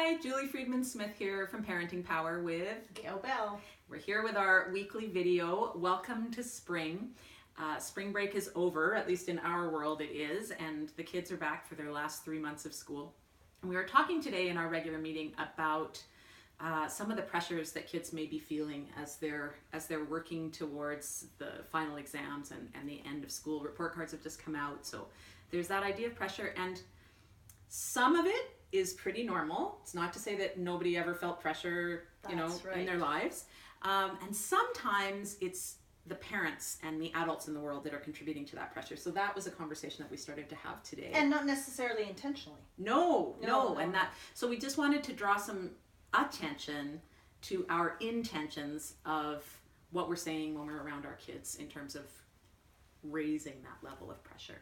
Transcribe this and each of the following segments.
Hi, Julie Friedman-Smith here from Parenting Power with Gail Bell. We're here with our weekly video. Welcome to spring. Spring break is over, at least in our world it is, and the kids are back for their last 3 months of school. And we are talking today in our regular meeting about some of the pressures that kids may be feeling as they're working towards the final exams and the end of school. Report cards have just come out, so there's that idea of pressure, and some of it is pretty normal. It's not to say that nobody ever felt pressure, in their lives. And sometimes it's the parents and the adults in the world that are contributing to that pressure. So that was a conversation that we started to have today. And not necessarily intentionally. No. So we just wanted to draw some attention to our intentions of what we're saying when we're around our kids in terms of raising that level of pressure.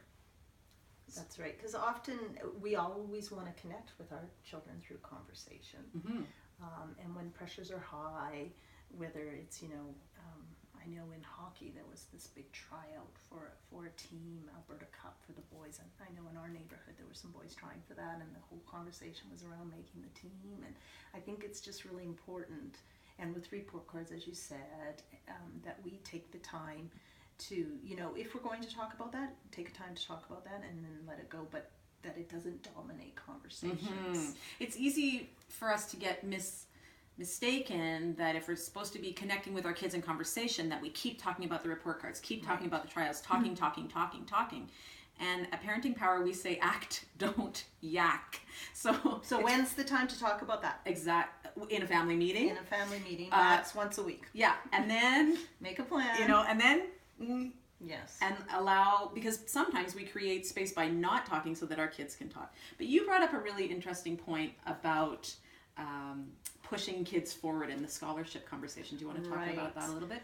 That's right, because often we always want to connect with our children through conversation. Mm-hmm. And when pressures are high, whether it's, I know in hockey there was this big tryout for a team, Alberta Cup for the boys, and I know in our neighborhood there were some boys trying for that, and the whole conversation was around making the team. And I think it's just really important, and with report cards, as you said, that we take the time to, if we're going to talk about that, take a time to talk about that and then let it go, but that it doesn't dominate conversations. Mm-hmm. It's easy for us to get mistaken that if we're supposed to be connecting with our kids in conversation, that we keep talking about the report cards, keep talking about the trials, talking. And at Parenting Power, we say act, don't yak. So when's the time to talk about that? In a family meeting. In a family meeting, that's once a week. Yeah, and then make a plan. And then yes, and allow, because sometimes we create space by not talking so that our kids can talk. But you brought up a really interesting point about pushing kids forward in the scholarship conversation. Do you want to talk about that a little bit?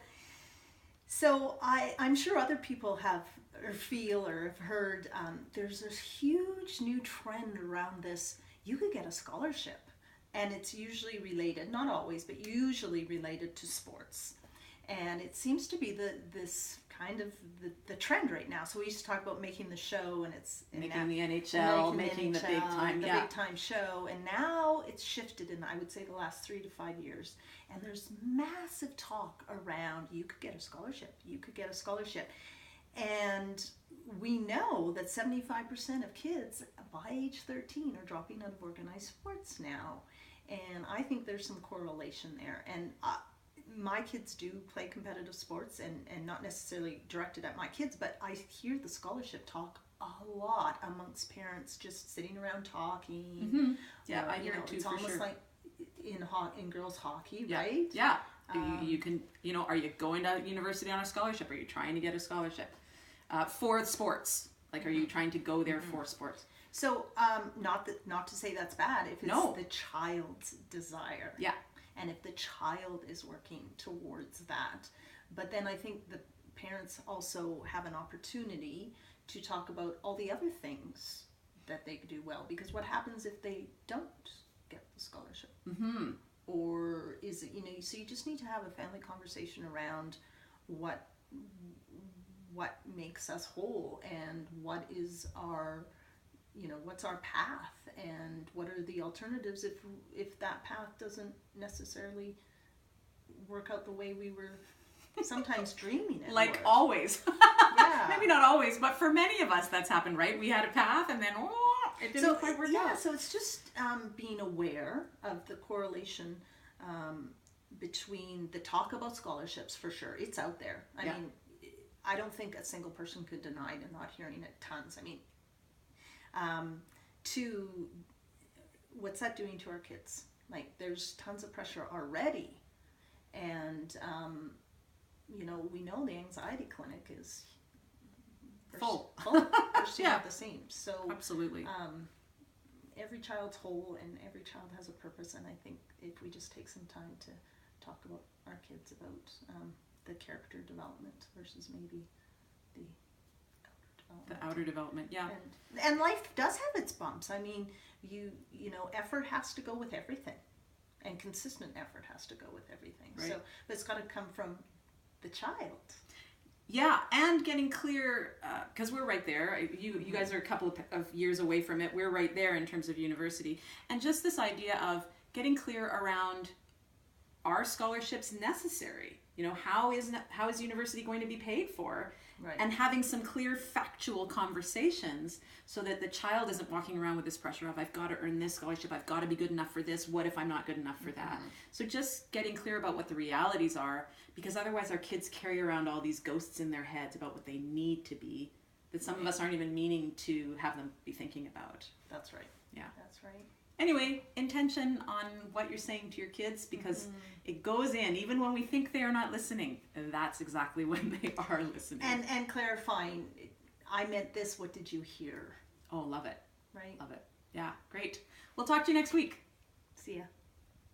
So I'm sure other people have or feel or have heard there's this huge new trend around this. You could get a scholarship, and it's usually related, not always, but usually related to sports. And it seems to be this kind of the trend right now. So we used to talk about making the show, and it's making the NHL, making the big time, big time show. And now it's shifted in, I would say, the last 3 to 5 years. And there's massive talk around you could get a scholarship. You could get a scholarship. And we know that 75% of kids by age 13 are dropping out of organized sports now. And I think there's some correlation there. And my kids do play competitive sports, and not necessarily directed at my kids, but I hear the scholarship talk a lot amongst parents, just sitting around talking. Mm-hmm. Yeah, I hear it too. It's almost sure. like in girls hockey, yeah. right? Yeah. You can, are you going to university on a scholarship? Are you trying to get a scholarship for sports? Like, are you trying to go there for sports? So, not to say that's bad if it's the child's desire. Yeah. And if the child is working towards that. But then I think the parents also have an opportunity to talk about all the other things that they do well. Because what happens if they don't get the scholarship? Mm-hmm. Or is it, so you just need to have a family conversation around what makes us whole, and what is our, what's our path, and what are the alternatives if that path doesn't necessarily work out the way we were sometimes dreaming it like would. Always. Yeah. Maybe not always, but for many of us that's happened, right? We had a path and then it didn't quite work out. Yeah, so it's just being aware of the correlation between the talk about scholarships, for sure. It's out there. I mean, I don't think a single person could deny it and not hearing it tons. I mean, to what's that doing to our kids? Like, there's tons of pressure already, and we know the anxiety clinic is full bursting at the seams. So absolutely, every child's whole, and every child has a purpose. And I think if we just take some time to talk about our kids about the character development versus maybe the outer development, yeah. And life does have its bumps. I mean, effort has to go with everything, and consistent effort has to go with everything. Right. So, but it's got to come from the child. Yeah, and getting clear, because we're right there. You guys are a couple of years away from it. We're right there in terms of university. And just this idea of getting clear around, are scholarships necessary? You know, how is university going to be paid for? Right. And having some clear factual conversations so that the child isn't walking around with this pressure of, I've got to earn this scholarship, I've got to be good enough for this, what if I'm not good enough for that? So just getting clear about what the realities are, because otherwise our kids carry around all these ghosts in their heads about what they need to be that some of us aren't even meaning to have them be thinking about. That's right. Yeah. That's right. Anyway, intention on what you're saying to your kids, because it goes in, even when we think they are not listening, and that's exactly when they are listening. And clarifying, I meant this, what did you hear? Oh, love it. Right? Love it. Yeah, great. We'll talk to you next week. See ya.